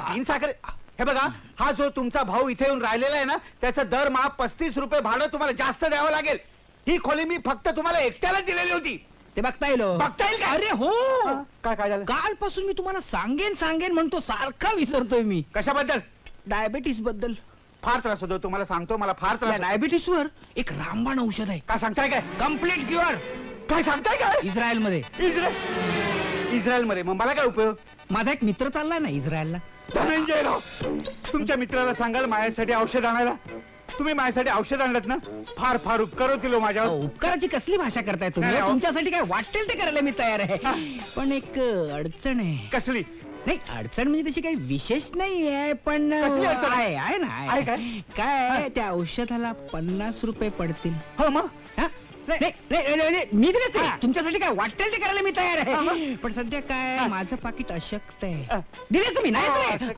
तीन साखर. हे बघा, हा जो तुमचा भाऊ इथे येऊन राहिलेला आहे ना, त्याचं दरमहा 35 रुपये भाडं तुम्हाला जास्त द्यावं लागेल. ही खोली मी फक्त तुम्हाला एकट्याला दिलेली होती. ते बघता येईल. बघता येईल का? अरे हो, काय झालं? कालपासून मी तुम्हाला सांगेन म्हणतो, सारखा विसरतोय मी. कशाबद्दल? डायबिटीस बद्दल. फार त्रास होतो तुम्हाला, सांगतो. मला फार त्रास. डायबिटीस वर एक रामबाण औषध आहे. काय सांगताय? काय कम्प्लीट क्युअर. काय सांगताय? काय इस्रायल मध्ये. इस्रायल मध्ये? मग मला काय उपयोग? माझा एक मित्र चाललाय ना इस्रायलला. धनंजयराव, तुमच्या मित्राला सांगाल माझ्यासाठी औषध आणायला. तुम्ही माझ्यासाठी औषध आणलं ना, फार फार उपकार होतील माझ्यावर. उपकाराची कसली भाषा करताय तुम्ही? नाही, तुमच्यासाठी काय वाटेल ते करायला मी तयार आहे. पण एक अडचण आहे. कसली? नाही, अडचण म्हणजे तशी काही विशेष नाही आहे, पण कसली अडचण? आहे ना. आहे काय? काय त्या औषधाला 50 रुपये पडतील. हो मग. नाही, मी दिले ते. तुमच्यासाठी काय वाटेल ते करायला मी तयार आहे. पण सध्या काय, माझं पाकिट अशक्त आहे. दिले तुम्ही? नाही दिले?